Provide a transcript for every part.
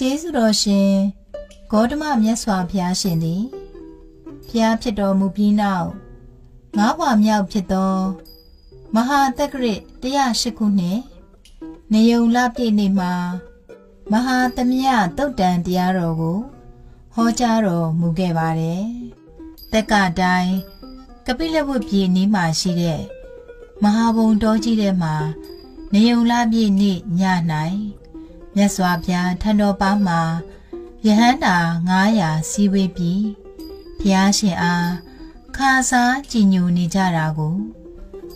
ကျေးဇူးတော်ရှင်ဂေါတမမြတ်စွာဘုရားရှင်သည်ဘုရားဖြစ်တော်မူပြီးနောက်၅ဘွားမြောက်ဖြစ်သောမဟာတက္ကရာ108ခုနှစ်နေုံလပြည့်နေ့မှာမဟာသမယတုတ်တန်တရားတော်ကိုဟောကြားတော်မူခဲ့ပါတယ်။တက္ကတိုင်းကပိလဝတ်ပြည်နီးမှာရှိတဲ့မဟာဘုံတော်ကြီးထဲမှာနေုံလပြည့်နေ့ည၌မြတ်စွာဘုရားထံတော်ပါမှာယဟန္တာ900စီဝေးပြီးဘုရားရှင်အားခါစားကြည်ညိုနေကြတာကို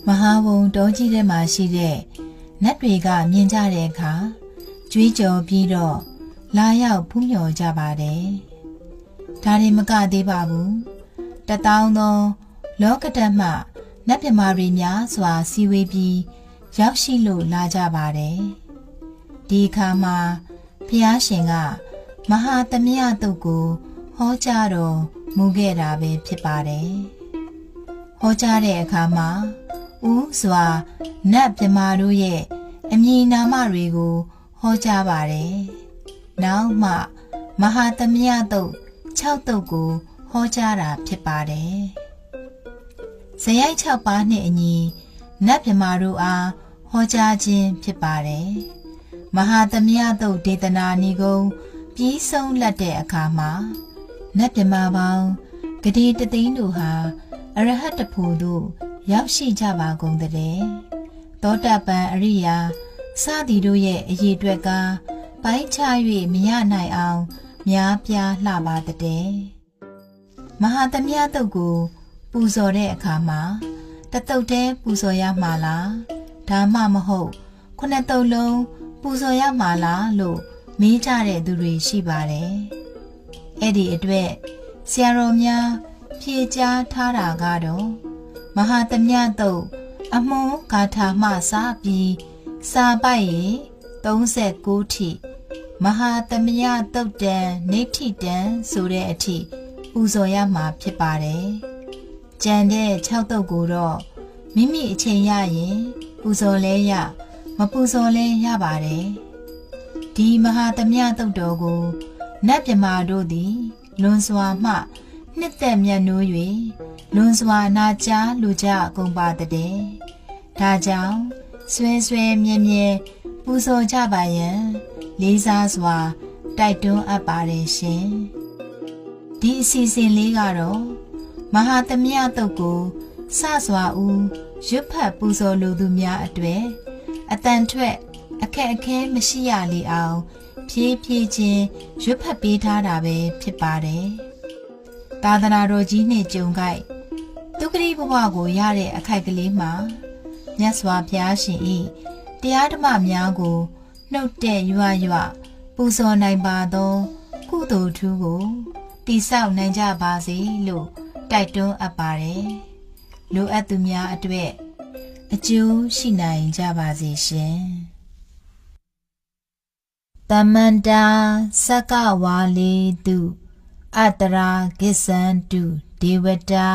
မဟာဘုံတော်ကြီးထဲမှာရှိတဲ့နတ်တွေကမြင်ကြတဲ့အခါကြွေးကြော်ပြီးတော့လာရောက်ဖူးမြော်ကြပါတယ်။ဒါရင်မကသေးပါဘူး။1000သောလောကဓာတ်မှနတ်မြမာတွေများစွာစီဝေးပြီးရောက်ရှိလို့လာကြပါတယ်။ဒီအခါမှာဘုရားရှင်ကမဟာသမယတုတ်ကိုဟောကြားတော်မူခဲ့တာပဲဖြစ်ပါတယ်။ဟောကြားတဲ့အခါမှာဥစွာနတ်မြမာတို့ရဲ့အမည်နာမတွေကိုဟောကြားပါတယ်။နောက်မှမဟာသမယတုတ်6တုတ်ကိုဟောကြားတာဖြစ်ပါတယ်။ဇယိုက်6ပါးနှင့်အညီနတ်မြမာတို့အားဟောကြားခြင်းဖြစ်ပါတယ်။မဟာသမယတုတ်ဒေသနာနိဂုံးပြီးဆုံးလက်တဲ့အခါမှာနတ်မြမာပေါင်းဂတိတသိန်းတို့ဟာအရဟတဖို့တို့ရောက်ရှိကြပါကုန်တဲ့သောတာပန်အရိယာစသည်တို့ရဲ့အရေးအတွက်ကပိုင်းခြား၍မရနိုင်အောင်များပြားလှပါတဲ့မဟာသမယတုတ်ကိုပူဇော်တဲ့အခါမှာတတုတ်တည်းပူဇော်ရမှာလားဒါမှမဟုတ်9တုတ်လုံးပူဇော်ရမှာလားလို့မေးကြတဲ့သူတွေရှိပါတယ်။အဲ့ဒီအတွက်ဆရာတော်များဖြေကြားထားတာကတော့မဟာသမယတုတ်အမွန်ဂါထာမှစပြီးစာပိုက်ရေ39ထိမဟာသမယတုတ်တံနေထိတံဆိုတဲ့အထိပူဇော်ရမှာဖြစ်ပါတယ်။ကြံတဲ့6တုတ်ကိုတော့မိမိအချိန်ရရင်ပူဇော်လဲရမပူဇော်လဲရပါတယ်။ဒီမဟာသမယတုတ်တော်ကိုနတ်မြမာတို့သည်လွန်စွာမှနှစ်သက်မြတ်နိုး၍လွန်စွာနာကြားလူကြကုန်ပါတဲ့။ဒါကြောင့်ဆွဲဆွဲမြဲမြဲပူဇော်ကြပါရန်လေးစားစွာတိုက်တွန်းအပ်ပါတယ်ရှင်။ဒီအစီအစဉ်လေးကတော့မဟာသမယတုတ်ကိုစစွာဦးရွတ်ဖတ်ပူဇော်လိုသူများအတွေ့အတန်ထွက်အခက်အခဲမရှိရလေအောင်ဖြည်းဖြည်းချင်းရွတ်ဖတ်ပေးထားတာပဲဖြစ်ပါတယ်။သာသနာတော်ကြီးနဲ့ကြုံကြိုက်ဒုက္ခရိဘဝကိုရတဲ့အခိုက်ကလေးမှာမြတ်စွာဘုရားရှင်ဤတရားဓမ္မများကိုနှုတ်တဲ့ရွရွပူဇော်နိုင်ပါသောကုသိုလ်ထူးကိုတည်ဆောက်နိုင်ကြပါစေလို့တိုက်တွန်းအပ်ပါတယ်။လိုအပ်သူများအတွက်အကျိုးရှိနိုင်ကြပါစေရှင်။တမန္တာစကဝါလေတုအတရာကိစ္ဆန္တုဒေဝတာ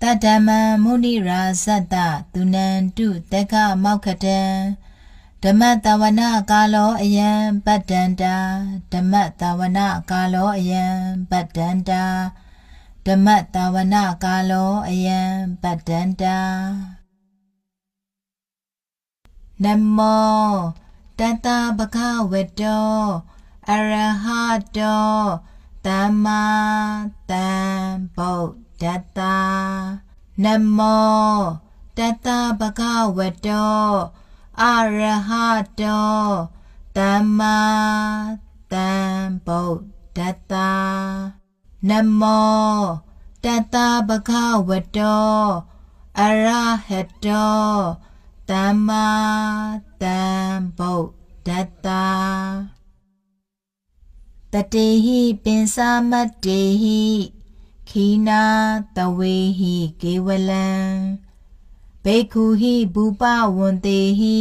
တတ္တမံမုနိရာဇတ္တသူနန္တုတက္ကမောက္ခတံဓမ္မတဝနာကာလောအယံပတ္တန္တာဓမ္မတဝနာကာလောအယံပတ္တန္တာဓမ္မတဝနာကာလောအယံပတ္တန္တာနမောတတဗကဝတောအရဟတောသမ္မာသမ္ဗုဒ္ဓတ္တနမောတတဗကဝတောအရဟတောသမ္မာသမ္ဗုဒ္ဓတ္တနမောတတဗကဝတောအရဟတောသမ္မာသမ္ဗုဒ္ဓတ္တတတေဟိပင်စာမတ္တေဟိခိနာတဝေဟိကေဝလံဘေကုဟိဘူပဝန္တေဟိ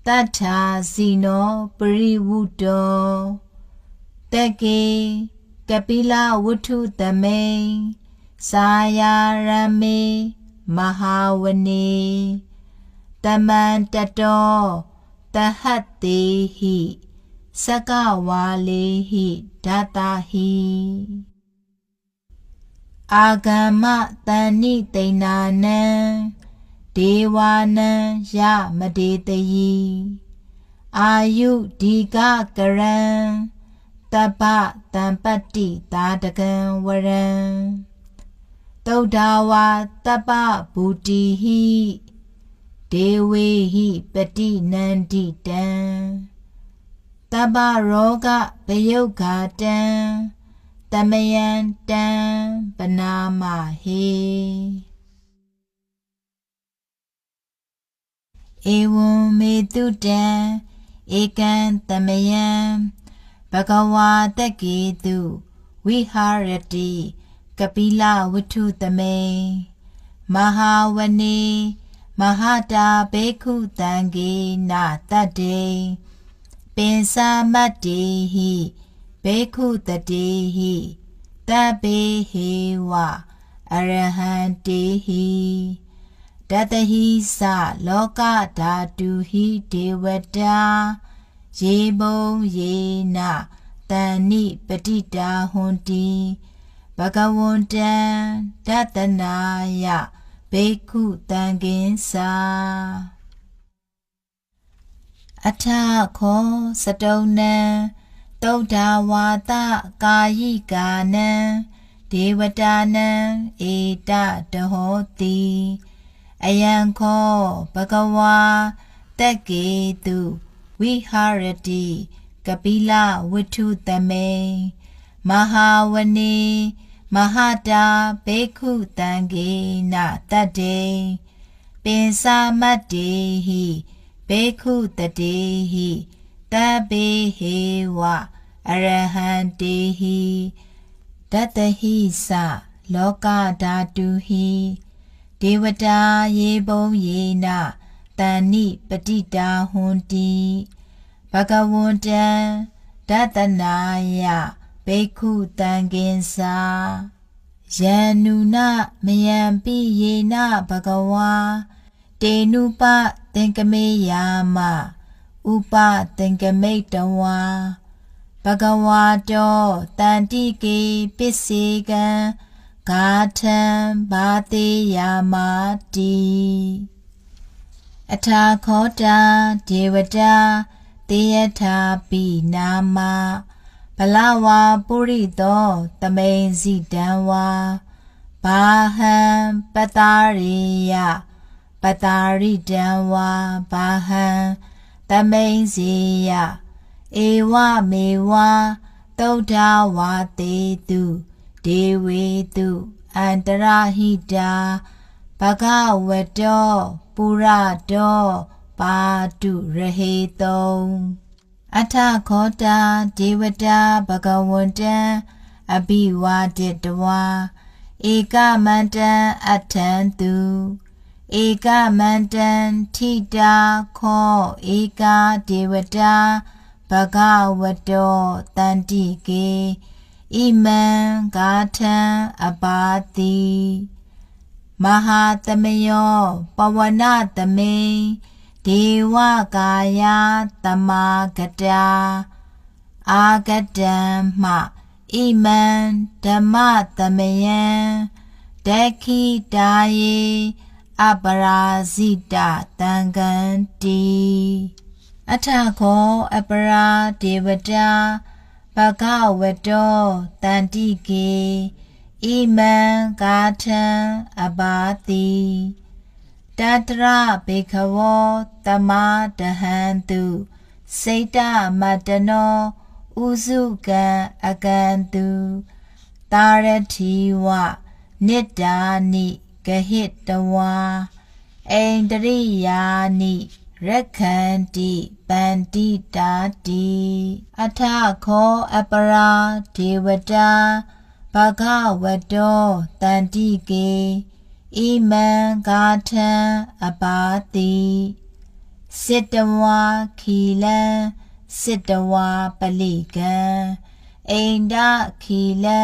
တတ္ထာစီနောပရိဝုတောတကေကပိလဝတ္ထုသမိန်စာယာရမေမဟာဝနေတမန္တတောတဟတ်တေဟိ စကဝါလေဟိဒတဟိအာဂမတန်နိတိဏာနံဒေဝာနံယမဒေတယိအာယုဒီကကရံတပ္ပတံပတ္တိသာတကံဝရံသုဒ္ဓဝါတပ္ပဘူတိဟိဒေဝေဟိပတိနန္တိတံတပ္ပရောဂပယုဂါတံတမယံတံပနာမဟေဧဝံမေတုတံဧကံတမယံဘဂဝါတကေတုဝိဟာရတိကပိလဝတ္ထုသမေမဟာဝနေမဟာတာဘေခုတံဂေနတတ္တေပင်စမတ္တိဟိဘေခုတတေဟိတပေဟေဝအရဟံတေဟိတတဟိသလောကဓာတုဟိဒေဝတာယေဘုံယေနတန်နိပတိတာဟွန်တိဘဂဝန္တံဒတနာယဘေခုတံကင်္စာအထခောစတုံနံသုဒ္ဓဝါဒကာယိကာနံဒေဝတာနံဧတတဟောတိအယံခောဘဂဝါတကေတုဝိဟာရတိကပိလဝတ္ထုသမေမဟာဝနေမဟာတာဘေခုတံဂေနတတ္တေပင်စမတ္တိဟိဘေခုတတေဟိတပေဟေဝအရဟံတေဟိတတဟိသလောကဓာတုဟိဒေဝတာယေဘုံယေနတန်နိပတိတာဟွန်တိဘဂဝန္တံဒတနာယဘေခုတံကင်္စာယန္နုနမယံပိယေနဘဂဝါတေနုပသင်္ကမေယာမဥပသင်္ကမိတဝါဘဂဝါတောတန္တိကေပစ္စေကံဂါထံဘာတေယာမတိအထာခောတာဒေဝတာတေယထာပိနာမဘလဝါပုရိသောတမိန်စီတံဝါဘာဟံပတာရိယပတာရိတံဝါဘာဟံတမိန်စီယဧဝမေဝသုဒ္ဓဝါတေတုဒေဝေတုအန္တရဟိတာဘဂဝတောပုရတောပါတုရဟေတုံအထခောတာဒေဝတာဘဂဝန္တံအဘိဝါဒေတဝါဧကမန္တံအထံတုဧကမန္တံထိတာခောဧကဒေဝတာဘဂဝတောတန္တိကေဣမံဂါထံအပါတိမဟာသမယောပဝနသမိဒေဝကာယသမာဂတာအာဂတံမှဣမံဓမ္မသမယံဒက္ခိတာယေအပရာဇိတတံကံတိအထခောအပရာဒေဝတာဘဂဝတောတန္တိကေဣမံဂါထံအပါတိတတရဘေခဝောတမတဟံတုစေတမတနောဥစုကံအကံတုတာရတိဝနိတ္တာနိဂဟိတဝါအိန္ဒရိယာနိရက္ခန္တိပန္တိတာတိအထခောအပရာဒေဝတာဘဂဝတောတန္တိကေဣမံဂါထံအပါတိစစ်တဝါခီလံစစ်တဝါပလိကံအိန္ဒခီလံ